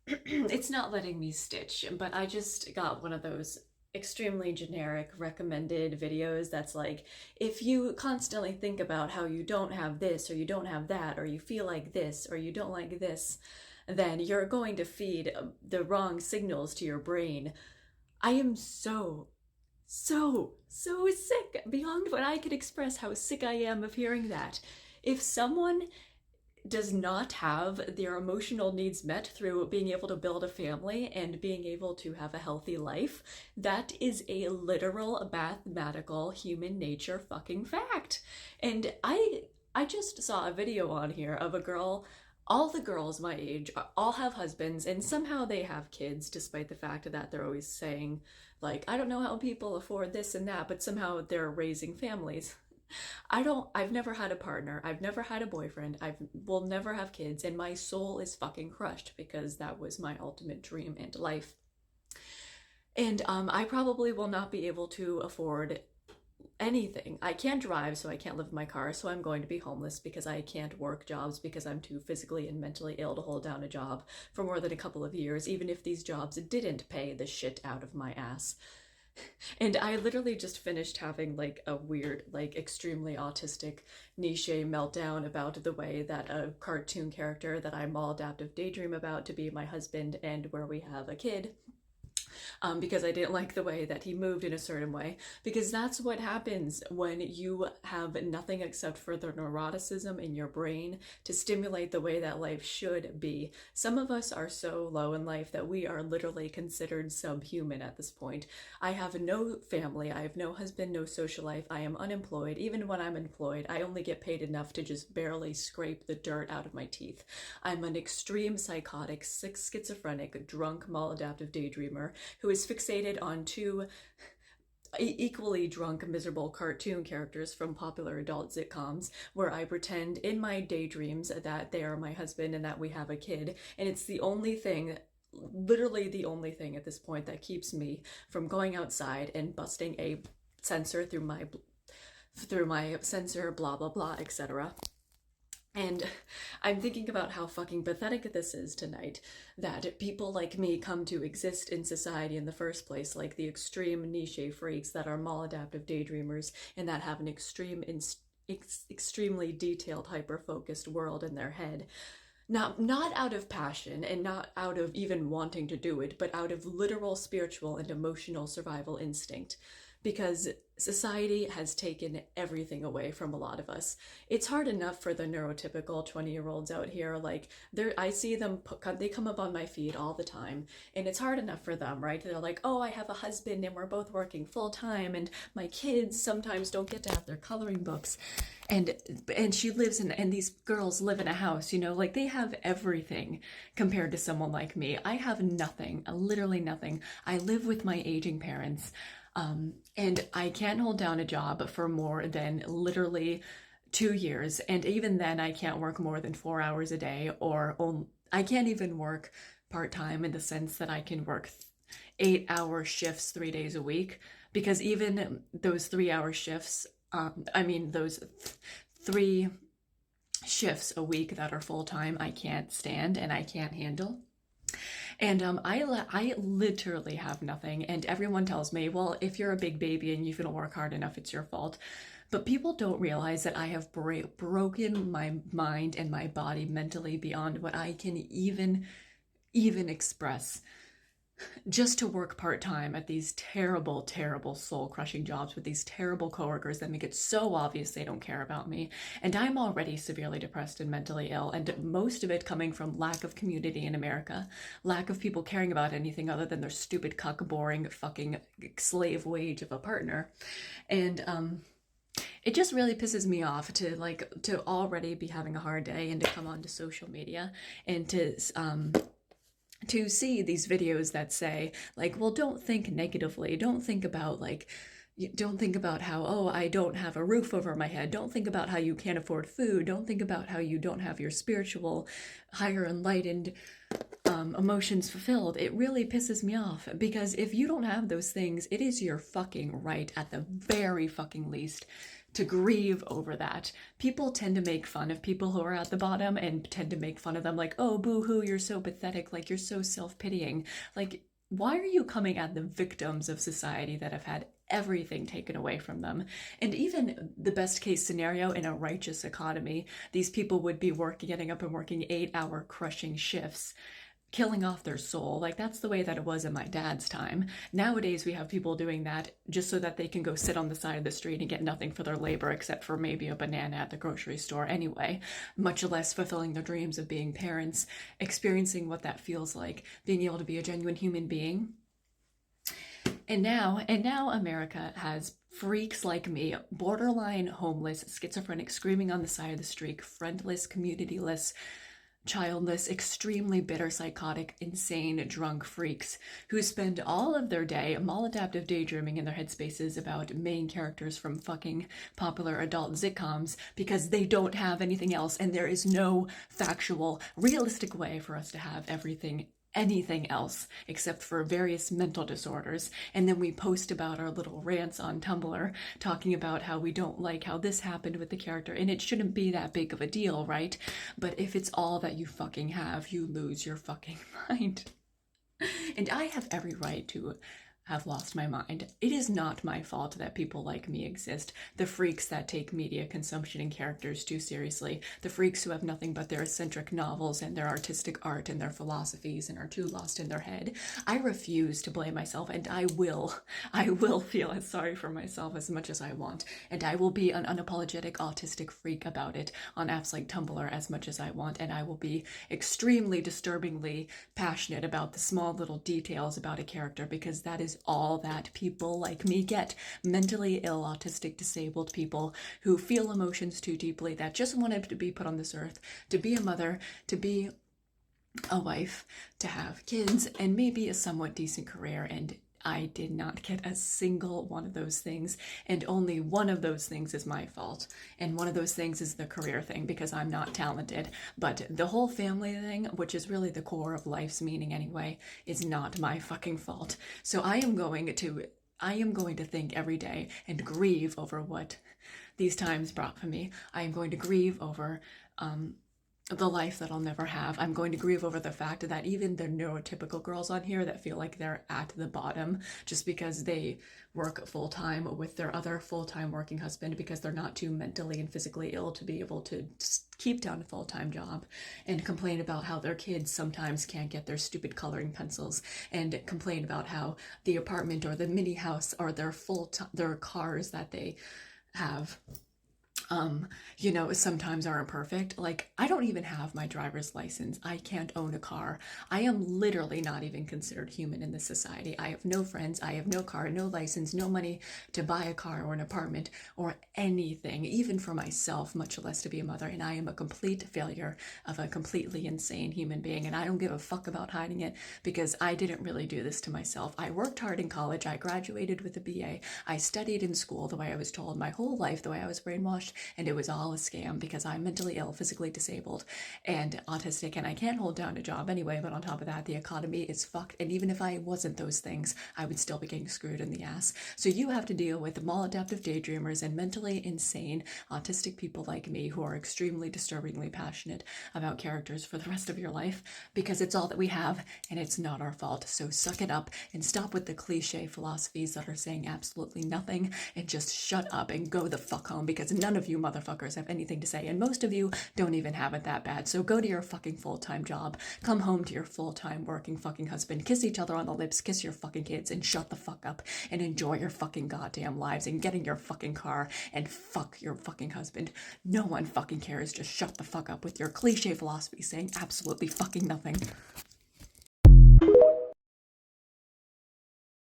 it's not letting me stitch, but I just got one of those extremely generic recommended videos that's like, if you constantly think about how you don't have this or you don't have that or you feel like this or you don't like this, then you're going to feed the wrong signals to your brain. I am so sick beyond what I could express how sick I am of hearing that. If someone does not have their emotional needs met through being able to build a family and being able to have a healthy life, that is a literal mathematical human nature fucking fact. And I just saw a video on here of a girl. All the girls my age all have husbands and somehow they have kids, despite the fact that they're always saying, like, I don't know how people afford this and that, but somehow they're raising families. I've never had a partner. I've never had a boyfriend. I will never have kids. And my soul is fucking crushed because that was my ultimate dream and life. And I probably will not be able to afford anything. I can't drive, so I can't live in my car, so I'm going to be homeless because I can't work jobs because I'm too physically and mentally ill to hold down a job for more than a couple of years, even if these jobs didn't pay the shit out of my ass. And I literally just finished having like a weird, like extremely autistic niche meltdown about the way that a cartoon character that I maladaptive daydream about to be my husband and where we have a kid, because I didn't like the way that he moved in a certain way. Because that's what happens when you have nothing except for the neuroticism in your brain to stimulate the way that life should be. Some of us are so low in life that we are literally considered subhuman at this point. I have no family, I have no husband, no social life, I am unemployed. Even when I'm employed, I only get paid enough to just barely scrape the dirt out of my teeth. I'm an extreme psychotic, schizophrenic, drunk, maladaptive daydreamer who is fixated on two equally drunk, miserable cartoon characters from popular adult sitcoms where I pretend in my daydreams that they are my husband and that we have a kid. And it's the only thing, literally the only thing at this point that keeps me from going outside and busting a sensor through my sensor, blah blah blah, etc. And I'm thinking about how fucking pathetic this is tonight, that people like me come to exist in society in the first place, like the extreme niche freaks that are maladaptive daydreamers and that have an extremely detailed, hyper-focused world in their head. Not out of passion and not out of even wanting to do it, but out of literal spiritual and emotional survival instinct. Because society has taken everything away from a lot of us. It's hard enough for the neurotypical 20-year-olds out here. Like, I see them, they come up on my feed all the time, and it's hard enough for them, right? They're like, oh, I have a husband and we're both working full time, and my kids sometimes don't get to have their coloring books. And she lives in, and these girls live in a house, you know, like they have everything compared to someone like me. I have nothing, literally nothing. I live with my aging parents. And I can't hold down a job for more than literally 2 years. And even then, I can't work more than 4 hours a day, or I can't even work part-time in the sense that I can work 8-hour shifts 3 days a week. Because even those 3-hour shifts, those 3 shifts a week that are full-time, I can't stand and I can't handle. And I literally have nothing. And everyone tells me, well, if you're a big baby and you don't work hard enough, it's your fault. But people don't realize that I have broken my mind and my body mentally beyond what I can even express, just to work part-time at these terrible, terrible soul-crushing jobs with these terrible coworkers that make it so obvious they don't care about me. And I'm already severely depressed and mentally ill, and most of it coming from lack of community in America, lack of people caring about anything other than their stupid, cuck, boring, fucking slave wage of a partner. And it just really pisses me off to already be having a hard day and to come onto social media and to see these videos that say, like, well, don't think negatively. Don't think about how, oh, I don't have a roof over my head. Don't think about how you can't afford food. Don't think about how you don't have your spiritual, higher enlightened emotions fulfilled. It really pisses me off, because if you don't have those things, it is your fucking right, at the very fucking least, to grieve over that. People tend to make fun of people who are at the bottom and tend to make fun of them like, oh, boo-hoo, you're so pathetic, like you're so self-pitying. Like, why are you coming at the victims of society that have had everything taken away from them? And even the best case scenario in a righteous economy, these people would be getting up and working 8-hour crushing shifts, killing off their soul. Like, that's the way that it was in my dad's time. Nowadays we have people doing that just so that they can go sit on the side of the street and get nothing for their labor except for maybe a banana at the grocery store anyway, much less fulfilling their dreams of being parents, experiencing what that feels like, being able to be a genuine human being. And now America has freaks like me, borderline homeless, schizophrenic, screaming on the side of the street, friendless, communityless, childless, extremely bitter, psychotic, insane, drunk freaks who spend all of their day maladaptive daydreaming in their headspaces about main characters from fucking popular adult sitcoms because they don't have anything else, and there is no factual, realistic way for us to have anything else except for various mental disorders. And then we post about our little rants on Tumblr talking about how we don't like how this happened with the character, and it shouldn't be that big of a deal, right? But if it's all that you fucking have, you lose your fucking mind. And I have every right to have lost my mind. It is not my fault that people like me exist. The freaks that take media consumption and characters too seriously. The freaks who have nothing but their eccentric novels and their artistic art and their philosophies and are too lost in their head. I refuse to blame myself, and I will feel as sorry for myself as much as I want. And I will be an unapologetic autistic freak about it on apps like Tumblr as much as I want. And I will be extremely disturbingly passionate about the small little details about a character, because that is all that people like me get. Mentally ill, autistic, disabled people who feel emotions too deeply, that just wanted to be put on this earth, to be a mother, to be a wife, to have kids, and maybe a somewhat decent career. And I did not get a single one of those things, and only one of those things is my fault. And one of those things is the career thing, because I'm not talented. But the whole family thing, which is really the core of life's meaning anyway, is not my fucking fault. So I am going to think every day and grieve over what these times brought for me. I am going to grieve over the life that I'll never have. I'm going to grieve over the fact that even the neurotypical girls on here that feel like they're at the bottom just because they work full-time with their other full-time working husband, because they're not too mentally and physically ill to be able to keep down a full-time job, and complain about how their kids sometimes can't get their stupid coloring pencils, and complain about how the apartment or the mini house or their cars that they have sometimes aren't perfect. Like, I don't even have my driver's license. I can't own a car. I am literally not even considered human in this society. I have no friends. I have no car, no license, no money to buy a car or an apartment or anything, even for myself, much less to be a mother. And I am a complete failure of a completely insane human being. And I don't give a fuck about hiding it, because I didn't really do this to myself. I worked hard in college. I graduated with a BA. I studied in school the way I was told my whole life, the way I was brainwashed. And it was all a scam, because I'm mentally ill, physically disabled, and autistic, and I can't hold down a job anyway. But on top of that, the economy is fucked. And even if I wasn't those things, I would still be getting screwed in the ass. So you have to deal with maladaptive daydreamers and mentally insane autistic people like me who are extremely disturbingly passionate about characters for the rest of your life, because it's all that we have and it's not our fault. So suck it up and stop with the cliche philosophies that are saying absolutely nothing, and just shut up and go the fuck home, because none of you motherfuckers have anything to say, and most of you don't even have it that bad. So go to your fucking full-time job, come home to your full-time working fucking husband, kiss each other on the lips, kiss your fucking kids, and shut the fuck up and enjoy your fucking goddamn lives, and get in your fucking car and fuck your fucking husband. No one fucking cares. Just shut the fuck up with your cliche philosophy saying absolutely fucking nothing.